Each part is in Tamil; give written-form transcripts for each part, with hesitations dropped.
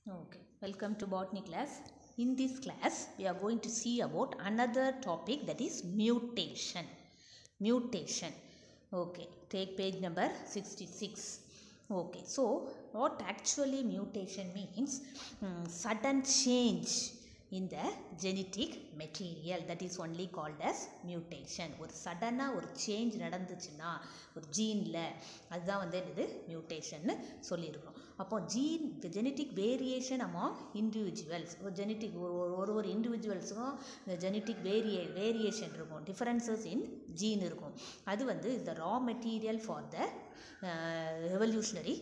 Okay, welcome to botany class. In this class, we are going to see about another topic, that is mutation. Mutation. Okay, take page number 66. Okay, so what actually mutation means? Sudden change in the genetic material, that is only called as mutation. ஒரு சடனாக ஒரு சேஞ்ச் நடந்துச்சுன்னா ஒரு ஜீனில், அதுதான் வந்து என்னது மியூட்டேஷன்னு சொல்லியிருக்கோம். அப்போ ஜெனட்டிக் வேரியேஷன் அமாங் இண்டிவிஜுவல்ஸ், ஒரு ஜெனட்டிக் ஒரு இண்டிவிஜுவல்ஸுக்கும் இந்த ஜெனட்டிக் வேரியேஷன் இருக்கும், டிஃபரன்சஸ் இன் ஜீன் இருக்கும். அது வந்து the raw material for the evolutionary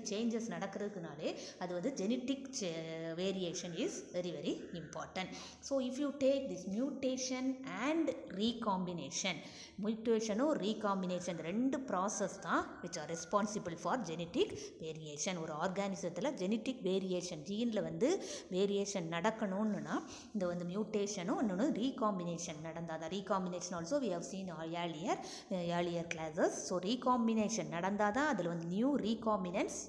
changes நடக்கிறதுக்குனாலே அது வந்து genetic variation is very very important. So if you take this mutation and recombination, மியூட்டேஷனும் ரீகாம்பினேஷன் ரெண்டு ப்ராசஸ் தான் which are responsible for genetic variation. ஒரு ஆர்கானிசத்தில் ஜெனட்டிக் வேரியேஷன், ஜீனில் வந்து வேரியேஷன் நடக்கணும்னா இந்த வந்து மியூட்டேஷனும் இன்னொன்று ரீகாம்பினேஷன் நடந்தால் தான். Recombination also we have seen earlier classes. So recombination நடந்தால் தான் அதில் வந்து நியூ ரீகாம்பினன்ஸ்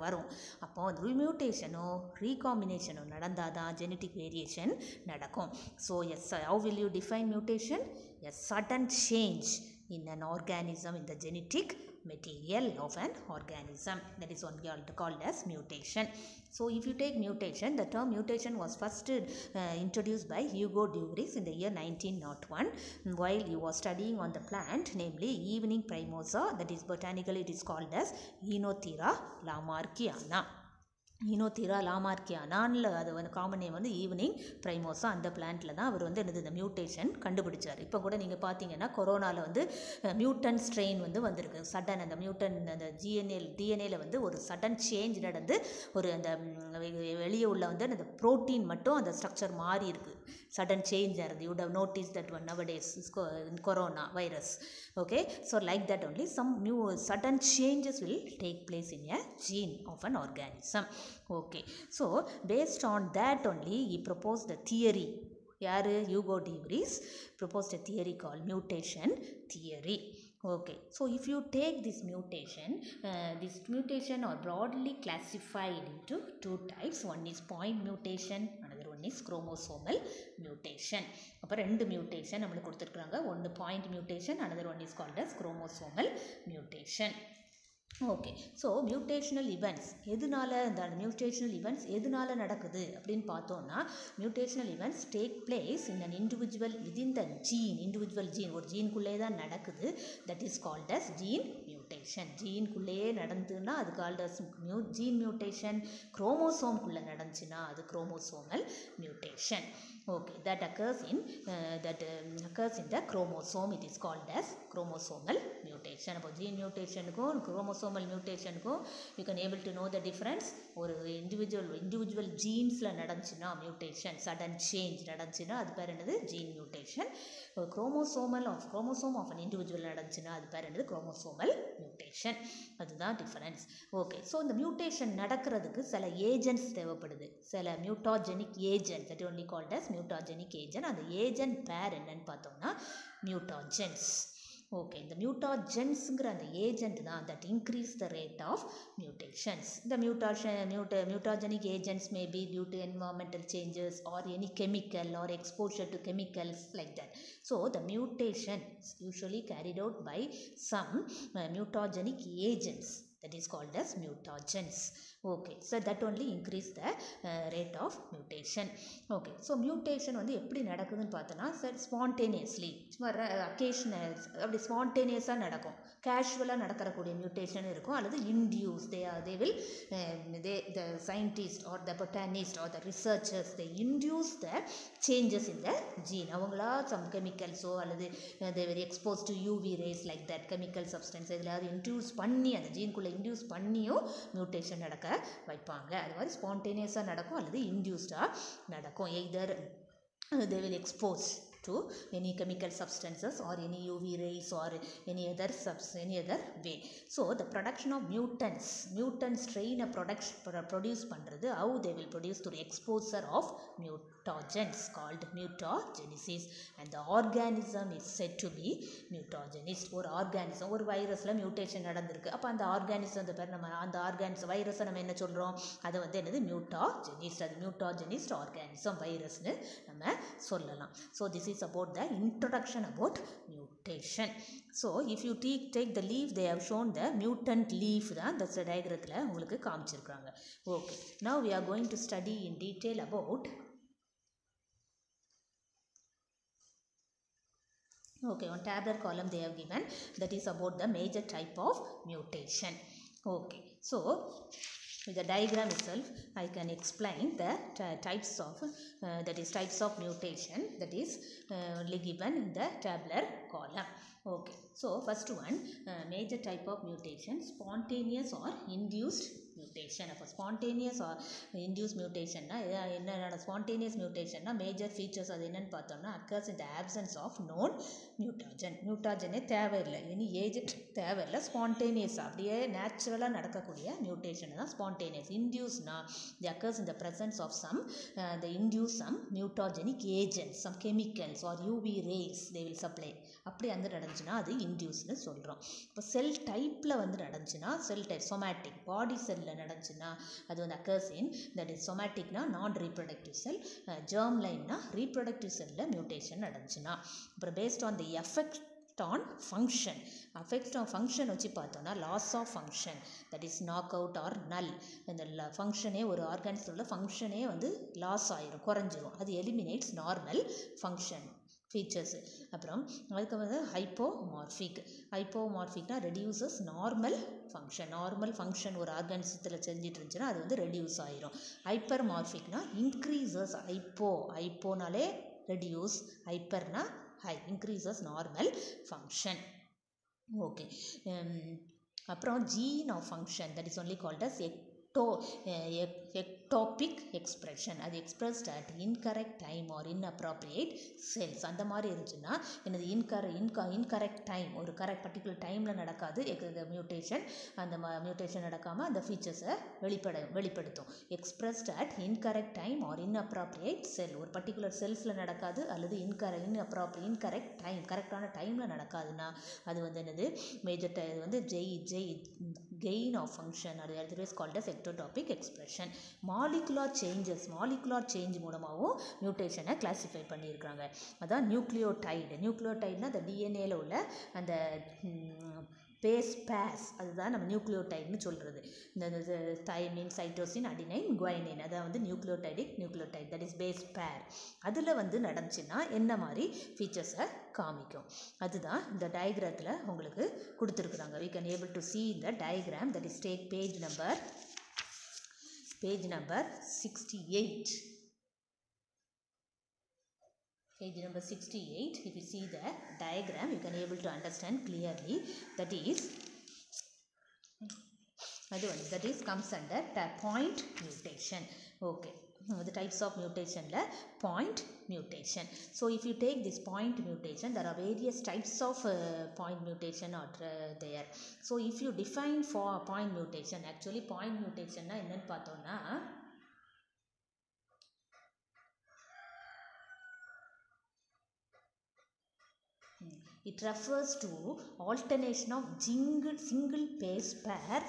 வரும். அப்போ மியூட்டேஷனோ ரீகாம்பினேஷனோ நடந்தால் தான் ஜெனட்டிக் வேரியேஷன் நடக்கும். So yes, how will you define mutation? A sudden change in an organism, in the genetic material of an organism, that is only called as mutation. So if you take mutation, the term mutation was first introduced by Hugo de Vries in the year 1901 while he was studying on the plant, namely evening Mimosa, that is botanically it is called as Oenothera lamarckiana. ஈனோத்திரா லாமார்க்கியானான்ல அது வந்து காமன் நேம் வந்து ஈவினிங் ப்ரைமோசா. அந்த பிளான்ட்டில் தான் அவர் வந்து என்னது இந்த மியூட்டேஷன் கண்டுபிடிச்சார். இப்போ கூட நீங்கள் பார்த்தீங்கன்னா கொரோனாவில் வந்து மியூட்டன் ஸ்ட்ரெயின் வந்து வந்திருக்கு. சடன் அந்த அந்த டிஎன்ஏல வந்து ஒரு சடன் சேஞ்ச் நடந்து ஒரு அந்த வெளியே உள்ள வந்து அந்த ப்ரோட்டீன் மட்டும் அந்த ஸ்ட்ரக்சர் மாறி இருக்குது. சடன் சேஞ்ச் ஆகிறது. You have notice that one nowadays corona virus. Okay, so like that only some new sudden changes will take place in a gene of an organism. Okay, so based on that only he proposed the theory. யாரு? Hugo de Vries proposed a theory called mutation theory. Okay, so if you take this mutation are broadly classified into two types. One is point mutation, another one is chromosomal mutation. அப்போ ரெண்டு மியூட்டேஷன் நம்மளுக்கு கொடுத்துருக்குறாங்க. ஒன்று point mutation, another one is called as chromosomal mutation. Okay, so mutational events எதனால, இந்த மியூட்டேஷனல் இவெண்ட்ஸ் எதனால நடக்குது அப்படின்னு பார்த்தோன்னா, mutational events take place in an individual within the individual gene. ஒரு ஜீனுக்குள்ளே தான் நடக்குது. That is called as gene mutation. ஜீனுக்குள்ளேயே நடந்துன்னா அது கால்ட் அஸ் ஜீன் மியூட்டேஷன். குரோமோசோம்குள்ளே நடந்துச்சுன்னா அது chromosomal mutation. Okay, that occurs in the chromosome. It is called as chromosomal mutation. அப்போ ஜீன் மியூட்டேஷனுக்கும் குரோமோசோமல் மியூட்டேஷனுக்கும் you can able to know the difference. ஒரு இண்டிவிஜுவல் ஜீன்ஸில் நடந்துச்சுன்னா மியூட்டேஷன், சடன் சேஞ்ச் நடந்துச்சுன்னா அது பேர் என்னது? Gene mutation. Chromosome of an individual நடந்துச்சுன்னா அது பேர் என்னது? Chromosomal mutation. அதுதான் டிஃபரன்ஸ். ஓகே, ஸோ இந்த மியூட்டேஷன் நடக்கிறதுக்கு சில ஏஜென்ட்ஸ் தேவைப்படுது. சில mutagenic agent, that only called as mutagenic agent. அந்த ஏஜென்ட் பேர் என்னன்னு பார்த்தோம்னா மியூட்டாஜென்ஸ். ஓகே, இந்த மியூட்டாஜென்ஸுங்கிற அந்த ஏஜென்ட் தான் that increase the rate of mutations. இந்த mutagenic agents may be due to environmental changes or any chemical or exposure to chemicals like that. So the mutation is usually carried out by some mutagenic agents, that is called as mutagens. Okay, so that only increase the rate of mutation. Okay, so mutation வந்து எப்படி நடக்குதுன்னு பார்த்தோன்னா, ஸ்பான்டேனியஸ்லி அக்கேஷனல் அப்படி ஸ்பான்டேனியஸாக நடக்கும். கேஷுவலாக நடக்கக்கூடிய மியூட்டேஷன் இருக்கும், அல்லது induce. the scientist or the botanist or the researchers, they induce the changes in the gene. அவங்களா some chemicalஸோ அல்லது they were exposed to UV rays like that, chemical substance எதில் இன்டியூஸ் பண்ணி அந்த ஜீனுக்குள்ளே இன்டியூஸ் பண்ணியும் மியூட்டேஷன் நடக்க வைப்பாங்க. அது மாதிரி ஸ்பான்டேனியஸாக நடக்கும் அல்லது இன்டியூஸ்டாக நடக்கும். Either they will expose to any chemical substances or any UV rays or any other way. So the production of mutants strain a produce பண்றது, how they will produce through exposure of mutagens called mutagenesis, and the organism is said to be mutagenesis. ஒரு ஆர்கானிசம், ஒரு வைரஸ்ல மியூட்டேஷன் நடந்திருக்கு, அப்போ அந்த ஆர்கானிசம் அந்த பேர் நம்ம அந்த ஆர்கானிசம் வைரஸை நம்ம என்ன சொல்கிறோம், அதை வந்து என்னது மியூட்டாஜெனிஸ்ட், அது மியூட்டாஜெனிஸ்ட் ஆர்கானிசம் வைரஸ்னு நம்ம சொல்லலாம். So this is about the introduction about mutation. So if you take the leaf, they have shown the mutant leaf தான் இந்த டயக்ரத்தில் உங்களுக்கு காமிச்சிருக்காங்க. Okay, now we are going to study in detail about. Okay, on tabular column they have given that is about the major type of mutation. Okay, so with the diagram itself I can explain the types of that is types of mutation that is only given in the tabular column. Okay, so first one, major type of mutation, spontaneous or induced mutation. அப்போ spontaneous or induced mutation என்ன, spontaneous mutation major features அது என்னன்னு பார்த்தோம்னா, occurs in the absence of known mutagen. மியூட்டாஜனே தேவையில்லை, இனி ஏஜென்ட் தேவையில்லை, ஸ்பான்டேனியஸ் அப்படியே நேச்சுரலாக நடக்கக்கூடிய மியூட்டேஷன் தான் ஸ்பான்டேனியஸ். இன்டியூஸ்னா the occurs in the presence of some they induce some mutagenic agents, some chemicals or UV rays they will supply. அப்படி வந்து நடந்துச்சுன்னா அது இன்டியூஸ்னு சொல்கிறோம். இப்போ செல் டைப்பில் வந்து நடந்துச்சுன்னா, செல் டைப் சொமேட்டிக் பாடி செல்லில் நடந்துச்சுன்னா அது வந்து அக்கர்ஸ் இன் தட் இஸ் சொமேட்டிக்னா நான் ரீப்ரொடக்டிவ் செல், ஜெர்ம் லைன்னா ரீப்ரொடக்டிவ் செல்லில் மியூட்டேஷன் நடந்துச்சுன்னா. அப்புறம் based on the effect on function, affect on function வச்சு பார்த்தோன்னா loss of function that is knock out or null. இந்த ஃபங்க்ஷனே ஒரு ஆர்கானிசத்தோட ஃபங்க்ஷனே வந்து லாஸ் ஆயிரும், குறைஞ்சிரும், அது எலிமினேட்ஸ் நார்மல் ஃபங்க்ஷன் ஃபீச்சர்ஸு. அப்புறம் அதுக்கு வந்து ஹைப்போமார்ஃபிக்னா reduces normal function. Normal function ஒரு ஆர்கானிசத்தில் செஞ்சிட்டு இருந்துச்சுன்னா அது வந்து ரெடியூஸ் ஆயிரும். ஹைப்பர் மார்ஃபிக்னா இன்க்ரீசஸ், ஹைப்போனாலே ரெடியூஸ், ஹைப்பர்னா high, increases normal function. Okay, அப்புறம் gene of function that is only called as ectopic expression, அது expressed at incorrect time or inappropriate cells. அந்த மாதிரி இருந்துச்சுன்னா என்னது, incorrect time, ஒரு கரெக்ட் பர்டிகுலர் டைமில் நடக்காது மியூட்டேஷன், அந்த மியூட்டேஷன் நடக்காமல் அந்த ஃபீச்சர்ஸை வெளிப்படுத்தும். Expressed at incorrect time or inappropriate cell, ஒரு பர்டிகுலர் செல்ஸில் நடக்காது அல்லது இன்கரெக்ட் டைம், கரெக்டான டைமில் நடக்காதுன்னா அது வந்து என்னது மேஜர் இது வந்து கெயின் ஆஃப் ஃபங்க்ஷன், அது otherwise called as ectopic expression. Molecular change மூலமாகவும் மியூட்டேஷனை கிளாஸிஃபை பண்ணியிருக்காங்க. அதான் நியூக்ளியோடைட்னா அந்த டிஎன்ஏல உள்ள அந்த பேஸ் பேஸ், அதுதான் நம்ம நியூக்ளியோடைட்னு சொல்கிறது. இந்த தைமின், சைட்டோசின், அடினைன், குவைனின், அதான் வந்து நியூக்ளியோடைட் தட் இஸ் பேஸ் பேர். அதில் வந்து நடந்துச்சுன்னா என்ன மாதிரி ஃபீச்சர்ஸை காமிக்கும், அதுதான் இந்த டயக்ராத்தில் உங்களுக்கு கொடுத்துருக்குறாங்க. we can able to see in the diagram, that is take page number 68. Page number 68, if you see the diagram you can able to understand clearly. That is comes under point mutation. Okay, the types of mutation la point mutation. So if you take this point mutation, there are various types of point mutation are there. So if you define for point mutation, actually point mutation na enna pathona, it refers to alternation of single base pair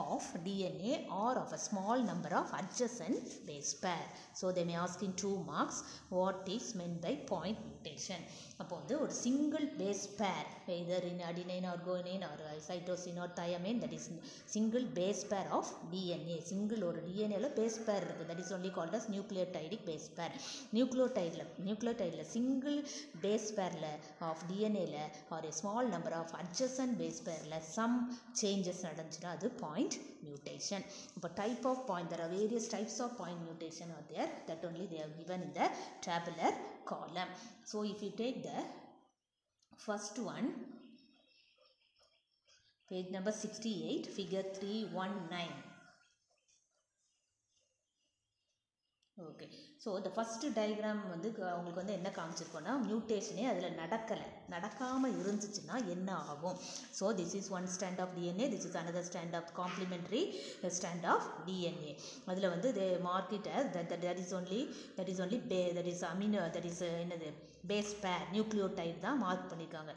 of DNA or of a small number of adjacent base pair. So they may ask in 2 marks what is meant by point mutation. அப்போ வந்து ஒரு single base pair, either in adenine or guanine or cytosine or thymine, that is single base pair of DNA. Single ஒரு டிஎன்ஏல பேஸ் பேர் இருக்குது, that is only called as nucleotidic base pair. நியூக்ளியோடைடில் சிங்கிள் பேஸ் பேரில் ஆஃப் டிஎன்ஏல or a small number of adjacent base pairல some changes நடந்துச்சுன்னா அது point mutation. இப்போ type of point, there are various types of point mutation are there, that only they are given in the tabular column. So if you take the first one, page number 68, figure 319. Okay. So the first diagram வந்து உங்களுக்கு வந்து என்ன காமிச்சிருக்கோன்னா மியூட்டேஷனே அதில் நடக்காமல் இருந்துச்சுன்னா என்ன ஆகும். So this is one strand of DNA, this is another strand of complementary strand of DNA. அதில் வந்து they marked that is only amino that is என்னது பேஸ் பேர் நியூக்ளியோடைட் தான் மார்க் பண்ணியிருக்காங்க.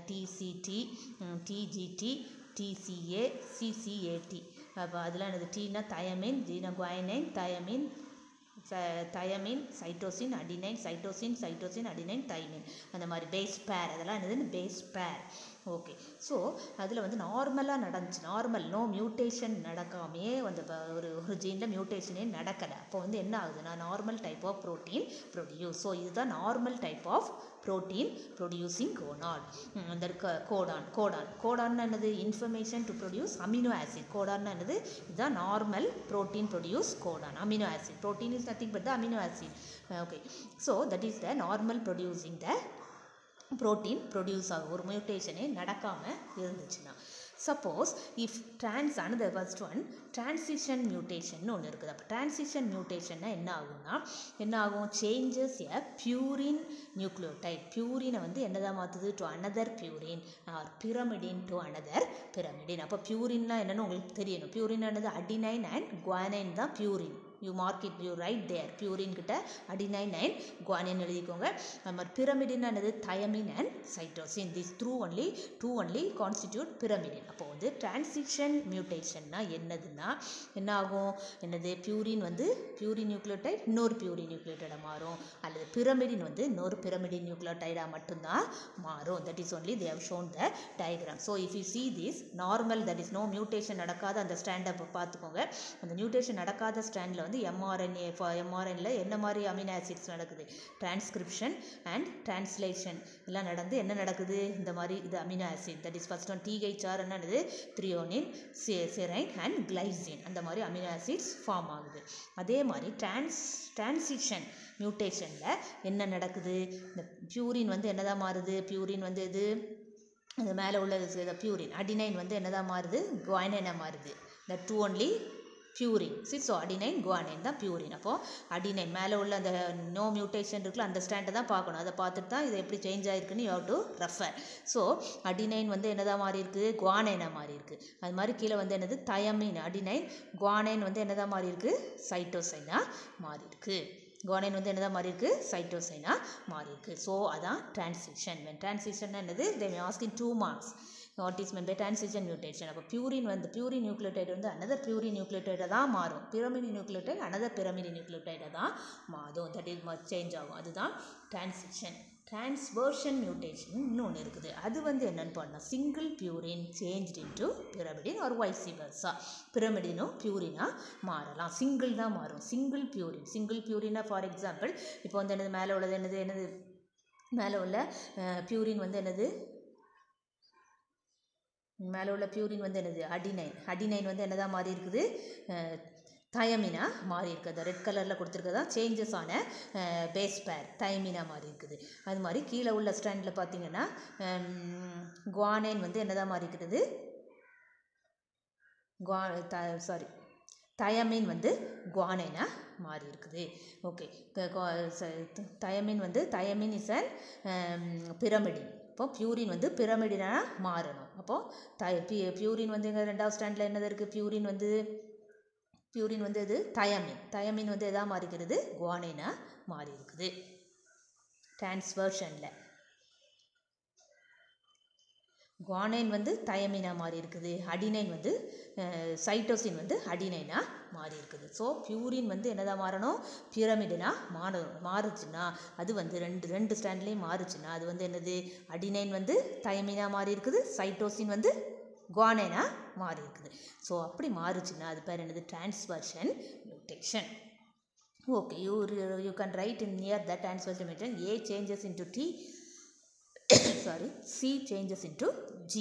TCT, TGT, TCA, CCAT. அப்போ அதெல்லாம் என்னது டீனா தயமின், ஜீனா guanine, thymine, cytosine, adenine, cytosine, adenine, thymine. அந்த மாதிரி பேஸ் பேர், அதெல்லாம் என்னது பேஸ் பேர். ஓகே. ஸோ அதில் வந்து நார்மலாக நடந்துச்சு, நோ மியூட்டேஷன் நடக்காமே அந்த ஒரு ஜீனில் மியூட்டேஷனே நடக்கலை. அப்போ வந்து என்ன ஆகுதுன்னா normal type of protein produce. So இதுதான் normal type of protein producing codon. அந்த கோடான் என்னது information to produce amino acid. Codon என்னது இதுதான் normal protein produce codon amino acid. Protein is nothing but the amino acid. Okay. So that is the normal producing the protein produce ஆகும் ஒரு மியூட்டேஷனே நடக்காமல் இருந்துச்சுன்னா. Suppose if another first one transition mutation ஒன்று இருக்குது. அப்போ டிரான்சிஷன் மியூட்டேஷன்னா என்ன ஆகும் சேஞ்சஸ் எ பியூரின் நியூக்ளியோடைட். பியூரினை வந்து என்னதான் மாற்றுது to another purine or pyrimidine to another pyrimidine. அப்போ பியூரின்லாம் என்னென்னு உங்களுக்கு தெரியணும். பியூரின் என்னது அடினைன் அண்ட் குவானைன் தான் purine. You mark it, you write there. Purine கிட்ட அடினைன் அண்ட் குவானைன் எழுதிக்கோங்க. அது மாதிரி பிரமிடின் என்னது thymine and cytosine. This two only constitute pyrimidine. அப்போ வந்து டிரான்சிஷன் மியூட்டேஷன்னா என்னதுன்னா என்ன ஆகும், என்னது பியூரின் வந்து பியூரின் நியூக்ளியோடைட் இன்னொரு பியூரின் நியூக்ளியோடைடாக மாறும், அல்லது பிரமிடின் வந்து இன்னொரு பிரமிடின் நியூக்ளியோடைடாக மட்டும்தான் மாறும். That is only they have shown the diagram. So if you see this normal that is no mutation நடக்காத அந்த ஸ்டாண்டை பார்த்துக்கோங்க. அந்த மியூட்டேஷன் நடக்காத ஸ்டாண்டில் வந்து எம்ஆர்என்ல என்ன மாதிரி அமினோ ஆசிட்ஸ் நடக்குது, டிரான்ஸ்கிரிப்ஷன் அண்ட் டிரான்ஸ்லேஷன் எல்லாம் நடந்து என்ன நடக்குது இந்த மாதிரி இது amino acid. That is first one THR என்னது த்ரியோனின், செரைன் அண்ட் கிளைசின். அந்த மாதிரி அமினோ ஆசிட்ஸ் ஃபார்ம் ஆகுது. அதே மாதிரி டிரான்சிஷன் மியூட்டேஷனில் என்ன நடக்குது, இந்த பியூரின் வந்து என்னதான் மாறுது, பியூரின் வந்து இது அது மேலே உள்ள பியூரின் அடினைன் வந்து என்னதான் மாறுது குவானைனாக மாறுது. இந்த two only purine. So adenine guanine தான் பியூரின். அப்போது அடினைன் மேலே உள்ள அந்த நோ மியூட்டேஷன் இருக்குல்ல அந்த ஸ்டாண்டை தான் பார்க்கணும். அதை பார்த்துட்டு தான் இது எப்படி சேஞ்ச் ஆகிருக்குன்னு you have to refer. So adenine வந்து என்னதான் மாறி இருக்குது குவானைனாக மாறி இருக்குது. அது மாதிரி கீழே வந்து என்னது தயமின் அடினைன், குவானைன் வந்து என்னதான் மாறி இருக்குது சைட்டோசைனாக மாறி இருக்குது. குவானைன் வந்து என்னதான் மாறி இருக்குது சைட்டோசைனாக மாறி இருக்குது. ஸோ அதான் டிரான்சிஷன். டிரான்சிஷன் என்னது they may ask in 2 marks. What is meant by transition mutation? அப்போ பியூரின் நியூக்ளியோடைட் வந்து அனதர் பியூரின் நியூக்ளியோடைடாக தான் மாறும். பிரமிடின் நியூக்ளியோடைட் அனதர் பிரமிடின் நியூக்ளியோடைடாக தான் மாறும். தட் இஸ் சேஞ்ச் ஆகும். அதுதான் டிரான்சிஷன். டிரான்ஸ்வர்ஷன் மியூட்டேஷன் இன்னொன்று இருக்குது. அது வந்து என்னென்னு பண்ணால் single purine changed into pyrimidine or vice versa. பிரமிடினும் பியூரினாக மாறலாம். சிங்கிள் தான் மாறும். சிங்கிள் பியூரினா ஃபார் எக்ஸாம்பிள் இப்போ வந்து என்னது மேலே உள்ளது என்னது மேலே உள்ள பியூரின் வந்து என்னது மேலே உள்ள பியூரின் வந்து என்னது அடினைன் வந்து என்னதான் மாறி இருக்குது தயமினா மாறி இருக்குது. ரெட் கலரில் கொடுத்துருக்கதா சேஞ்சஸ் ஆன பேஸ் பேர் தயமினா மாறி இருக்குது. அது மாதிரி கீழே உள்ள ஸ்டாண்டில் பார்த்தீங்கன்னா குவானைன் வந்து என்னதான் மாறி இருக்குது தயமின் வந்து குவானைனா மாறி இருக்குது. Okay. Thymine is an pyrimidine. அப்போது பியூரின் வந்து பிரமிடினாக மாறணும். அப்போது பியூரின் வந்து எங்கள் ரெண்டாவது ஸ்டாண்டில் என்னது இருக்குது பியூரின் வந்து இது தயமின் வந்து எதாக மாறிக்கிறது குவானைனாக மாறி இருக்குது. டிரான்ஸ்வர்ஷனில் குவானைன் வந்து தயமினா மாறி இருக்குது, அடினைன் வந்து சைட்டோசின் வந்து அடினைனா மாறி இருக்குது. ஸோ பியூரின் வந்து என்னதான் மாறணும் பிரமிடினா மாறுச்சுன்னா அது வந்து ரெண்டு ஸ்டாண்ட்லேயும் மாறுச்சுன்னா அது வந்து என்னது அடினைன் வந்து தயமினா மாறி இருக்குது, சைட்டோசின் வந்து குவானைனா மாறி இருக்குது. ஸோ அப்படி மாறுச்சுன்னா அது பேர் என்னது transversion mutation. Okay. You can write in near the transversion mutation A changes into T C changes into G.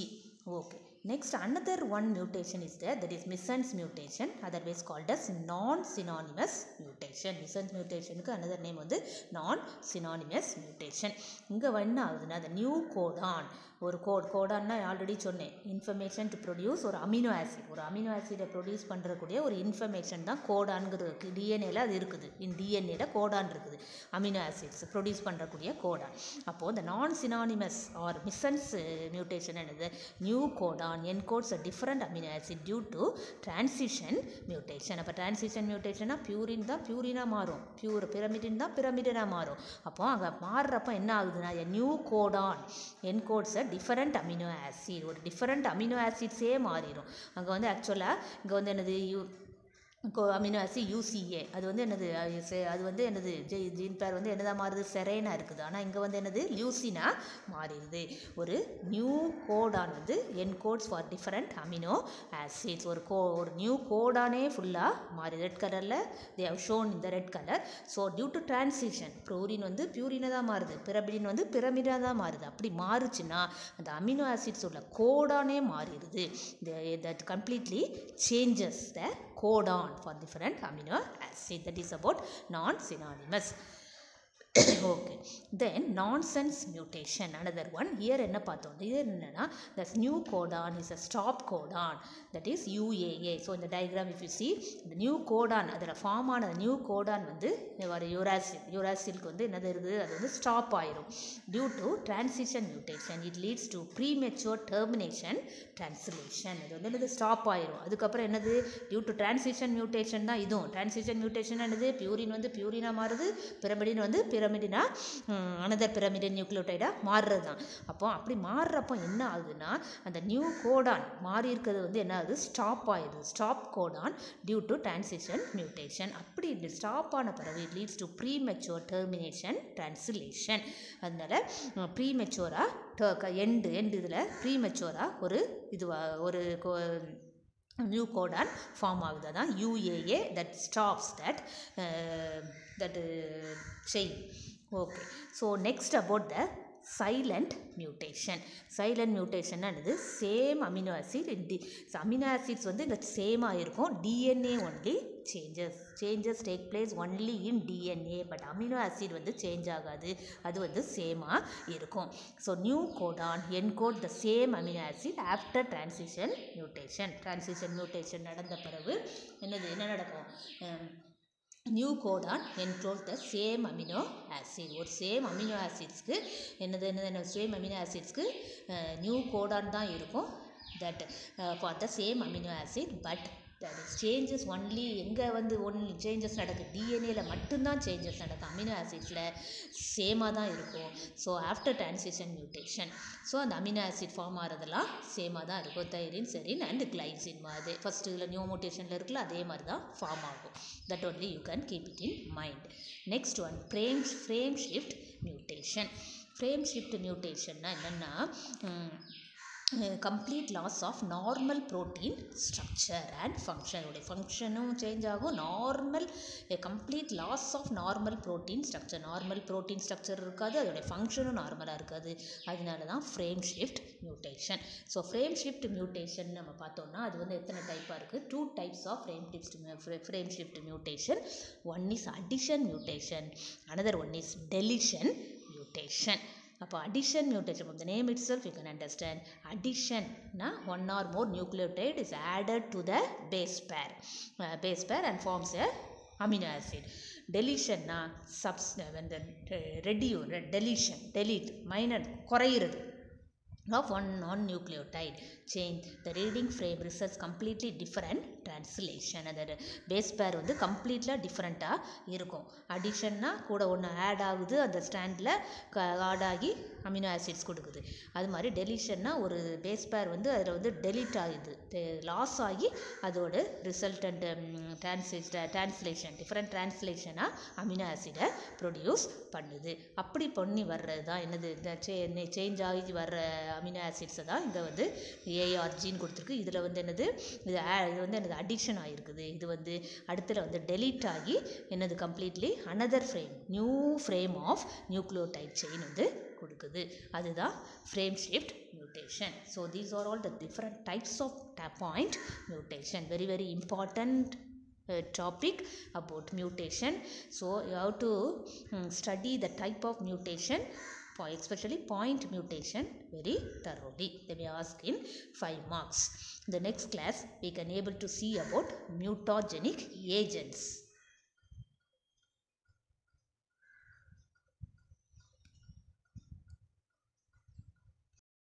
Okay. Next, another one mutation is there, that is missense mutation, otherwise called as non-synonymous mutation. Missense mutation ku another name வந்து non-synonymous mutation. இங்க என்ன ஆகுதுன்னா the new codon, ஒரு கோடான்னா ஆல்ரெடி சொன்னேன், இன்ஃபர்மேஷன் டு ப்ரொடியூஸ் ஒரு அமினோ ஆசிட், ஒரு அமினோ ஆசிடை ப்ரொடியூஸ் பண்ணுறக்கூடிய ஒரு இன்ஃபர்மேஷன் தான் கோடான்ங்கிறது. டிஎன்ஏல அது இருக்குது, டிஎன்ஏல கோடான் இருக்குது, அமினோ ஆசிட்ஸ் ப்ரொடியூஸ் பண்ணுறக்கூடிய கோடான். அப்போது இந்த non synonymous or missense mutation என்னது, new codon encodes a different amino acid due to transition mutation. அப்போ டிரான்சிஷன் மியூட்டேஷனாக பியூரின் தான் பியூரினாக மாறும், பிரமிடின் தான் பிரமிடினாக மாறும். அப்போ அங்கே மாறுறப்போ என்ன ஆகுதுன்னா new codon encodes a different amino acid, ஒரு டிஃபரண்ட் அமினோ ஆசிட்ஸே மாறிடும். அங்கே வந்து ஆக்சுவலாக இங்கே வந்து என்னது அமினோ ஆசிட் யூசிஏ, அது வந்து என்னது, அது வந்து என்னது ஜீன் பேர் வந்து என்னதான் மாறுது, செரேனா இருக்குது. ஆனால் இங்கே வந்து என்னது லியூசினா மாறிடுது. ஒரு நியூ கோடான் வந்து encodes for different amino acids, ஒரு நியூ கோடானே ஃபுல்லாக மாறி ரெட் கலரில் தே ஹவ் ஷோன் இந்த red colour. So due to transition purine வந்து பியூரினை தான் மாறுது, பிரமிடின் வந்து பிரமிடாக தான் மாறுது. அப்படி மாறுச்சுன்னா அந்த அமினோ ஆசிட்ஸ் உள்ள கோடானே மாறிடுது. that completely changes the codon for different amino acid. That is about non-synonymous. Okay, then nonsense mutation, another one. Here enna paathom, here enna the new codon is a stop codon, that is UAA. So in the diagram if you see the new codon, adala form ஆன new codon வந்து ஒரு uracil க்கு வந்து என்னது இருக்குது, அது வந்து ஸ்டாப் ஆயிரும். due to transition mutation it leads to premature termination translation. அது வந்து என்னது ஸ்டாப் ஆயிரும். அதுக்கப்புறம் என்னது due to transition mutation தான் இதுவும். transition mutation என்னது, பியூரின் வந்து பியூரினா மாறுது, பிரமிடின் வந்து பிரமிடினா அனதர் பிரமிடின் நியூக்ளியோடைடாக மாறுறது தான். அப்போ அப்படி மாறுறப்போ என்ன ஆகுதுன்னா அந்த நியூ கோடான் மாறி இருக்கிறது வந்து என்ன ஆகுது, ஸ்டாப் ஆயிடுது. Stop codon due to transition mutation. அப்படி ஸ்டாப் ஆன பிறகு it leads to premature termination translation. அதனால ப்ரீமெச்சூராக எண்டு இதில் ப்ரீமெச்சூராக ஒரு நியூ கோடான் ஃபார்ம் ஆகுது. அதான் UAA, that stops that chain. Okay, so next about the silent mutation. Silent mutation என்னது, same amino acid, amino acids வந்து இங்கே சேமாக இருக்கும், DNA only changes take place only in DNA, but amino acid வந்து சேஞ்ச் ஆகாது, அது வந்து சேமாக இருக்கும். So new codon encode the same amino acid after transition mutation நடந்த பிறகு என்ன நடக்கும், new codon enclose the same amino acid. ஒரு சேம் அமினோ ஆசிட்ஸ்க்கு சேம் அமினோ ஆசிட்ஸ்க்கு நியூ கோடான் தான் இருக்கும், that for the same amino acid. But that is changes only எங்கே வந்து ஒன்லி சேஞ்சஸ் நடக்குது, டிஎன்ஏல மட்டும்தான் சேஞ்சஸ் நடக்கும், அமினோ ஆசிட்ஸில் சேமாக தான் இருக்கும். So after transition mutation so அந்த அமினோ ஆசிட் ஃபார்ம் ஆகிறதெல்லாம் சேமாக தான் இருக்கும். தைரின் செரின் அண்ட் கிளைசின் மாதிரி ஃபஸ்ட்டு இதில் நியூ மியூட்டேஷனில் இருக்குல்ல, அதே மாதிரி தான் ஃபார்ம் ஆகும். That only you can keep it in mind. Next one frame shift mutation. Frame shift மியூட்டேஷன்னா என்னென்னா complete loss of normal protein structure and function. உடைய ஃபங்க்ஷனும் சேஞ்ச் ஆகும், complete loss of normal protein structure. Normal protein structure இருக்காது, அதோடைய ஃபங்க்ஷனும் நார்மலாக இருக்காது. அதனால தான் frame shift mutation. So frame shift mutation நம்ம பார்த்தோம்னா அது வந்து எத்தனை டைப்பாக இருக்குது, 2 types of frame shift mutation. One is addition mutation, another one is deletion mutation. அப்போ addition mutation, from the name itself you can understand, addition na one or more nucleotide is added to the base pair and forms a amino acid. deletion na when the delete minor குறையிறது of one non-nucleotide change, the reading frame results completely different translation. அதோட பேஸ் பேர் வந்து கம்ப்ளீட்லாக டிஃப்ரெண்ட்டாக இருக்கும். அடிஷன்னா கூட ஒன்று ஆட் ஆகுது, அந்த ஸ்டாண்டில் ஆட் ஆகி அமினோ ஆசிட்ஸ் கொடுக்குது. அது மாதிரி டெலிஷன்னா ஒரு பேஸ் பேர் வந்து அதில் வந்து டெலிட் ஆகுது, லாஸ் ஆகி அதோட ரிசல்டன்ட் டிரான்ஸ்லேஷன் டிஃப்ரெண்ட் டிரான்ஸ்லேஷனாக அமினோ ஆசிடை ப்ரொடியூஸ் பண்ணுது. அப்படி பண்ணி வர்றது தான் என்னது, இந்த சேஞ்ச் ஆகி வர்ற அமினோ ஆசிட்ஸை தான் இங்கே வந்து ஏஆர்ஜின்னு கொடுத்துருக்கு. இதில் வந்து என்னது, இது வந்து என்னது அடிஷன் ஆகிருக்குது. இது வந்து அடுத்துல வந்து டெலீட் ஆகி என்னது completely another frame, new frame of nucleotide chain வந்து கொடுக்குது. அதுதான் frame shift mutation. So these are all the different types of point mutation. Very very important topic about mutation. So you have to study the type of mutation, especially point mutation, very thoroughly. They may ask in 5 marks. In the next class we can able to see about mutagenic agents.